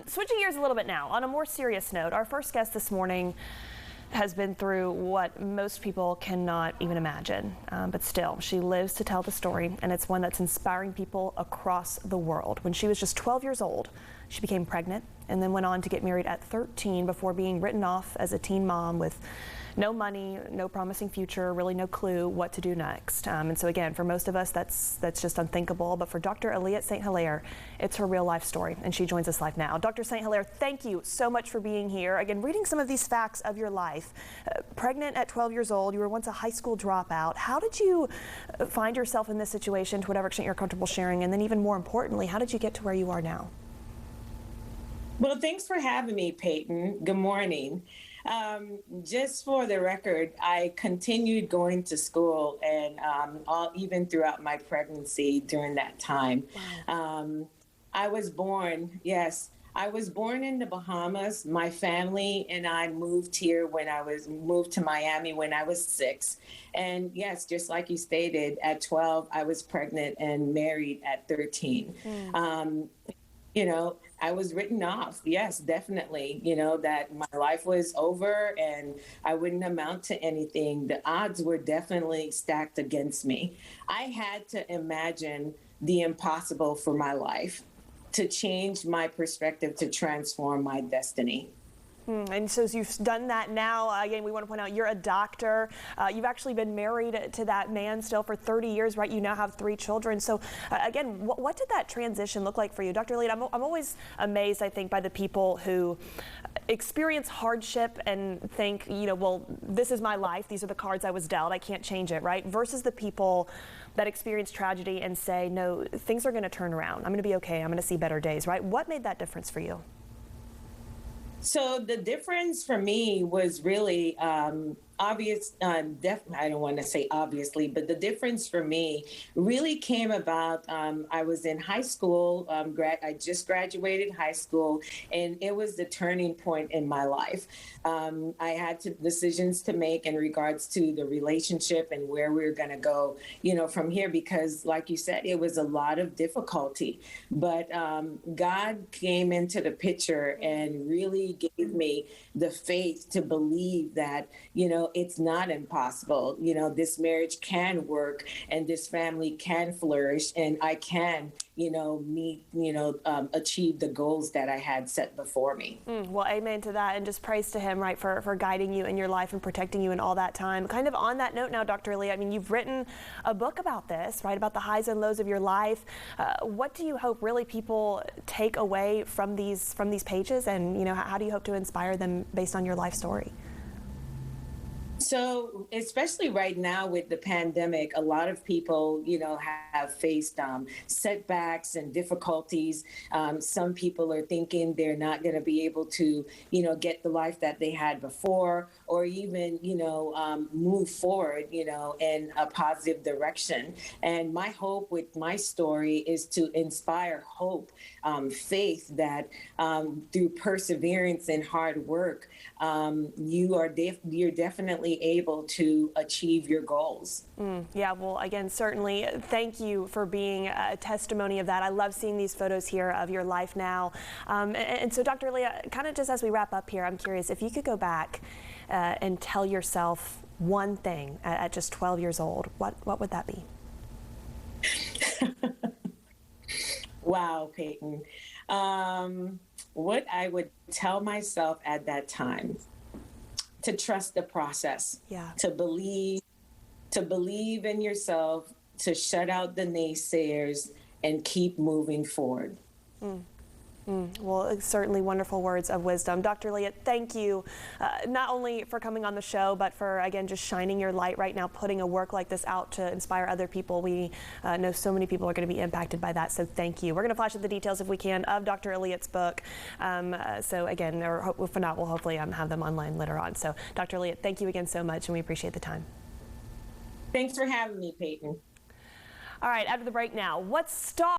Switching gears a little bit now, on a more serious note, our first guest this morning has been through what most people cannot even imagine, but still, she lives to tell the story, and it's one that's inspiring people across the world. When she was just 12 years old, she became pregnant and then went on to get married at 13 before being written off as a teen mom with no money, no promising future, really no clue what to do next. And so again, for most of us, that's just unthinkable. But for Dr. Aliette St. Hilaire, it's her real life story, and she joins us live now. Dr. St. Hilaire, thank you so much for being here. Again, reading some of these facts of your life. Pregnant at 12 years old, you were once a high school dropout. How did you find yourself in this situation, to whatever extent you're comfortable sharing? And then even more importantly, how did you get to where you are now? Well, thanks for having me, Peyton. Good morning. Just for the record, I continued going to school and even throughout my pregnancy during that time. Wow. I was born in the Bahamas. My family and I moved here moved to Miami when I was 6. And yes, just like you stated, at 12, I was pregnant and married at 13. I was written off. Yes, definitely. That my life was over and I wouldn't amount to anything. The odds were definitely stacked against me. I had to imagine the impossible for my life, to change my perspective, to transform my destiny. And so you've done that now. Again, we want to point out you're a doctor. You've actually been married to that man still for 30 years, right? You now have 3 children. So again, what did that transition look like for you? Dr. Aliette, I'm always amazed, I think, by the people who experience hardship and think, well, this is my life. These are the cards I was dealt. I can't change it, right? Versus the people that experience tragedy and say, no, things are going to turn around. I'm going to be okay. I'm going to see better days, right? What made that difference for you? So the difference for me was really obvious. I don't want to say obviously, but the difference for me really came about. I was in high school. I just graduated high school, and it was the turning point in my life. I had decisions to make in regards to the relationship and where we were going to go, from here, because like you said, it was a lot of difficulty, but God came into the picture and really gave me the faith to believe that, it's not impossible. This marriage can work and this family can flourish, and I can, achieve the goals that I had set before me. Well, amen to that, and just praise to him, right, for guiding you in your life and protecting you in all that time. Kind of on that note now, Dr. Aliette, you've written a book about this, right, about the highs and lows of your life. What do you hope really people take away from these pages, and how do you hope to inspire them based on your life story? So, especially right now with the pandemic, a lot of people, have faced setbacks and difficulties. Some people are thinking they're not going to be able to, get the life that they had before, or even, move forward, in a positive direction. And my hope with my story is to inspire hope, faith that through perseverance and hard work, you're definitely able to achieve your goals. Yeah, well, again, certainly thank you for being a testimony of that. I love seeing these photos here of your life now. And so, Dr. Aliette, kind of just as we wrap up here, I'm curious if you could go back and tell yourself one thing at just 12 years old, what would that be? Wow, Peyton. What I would tell myself at that time: to trust the process, to believe in yourself, to shut out the naysayers and keep moving forward. Well, it's certainly wonderful words of wisdom. Dr. Aliette, thank you not only for coming on the show, but for, again, just shining your light right now, putting a work like this out to inspire other people. We know so many people are going to be impacted by that, so thank you. We're going to flash up the details, if we can, of Dr. Aliette's book. So again, or if not, we'll hopefully have them online later on. So Dr. Aliette, thank you again so much, and we appreciate the time. Thanks for having me, Peyton. All right, after the break now, what star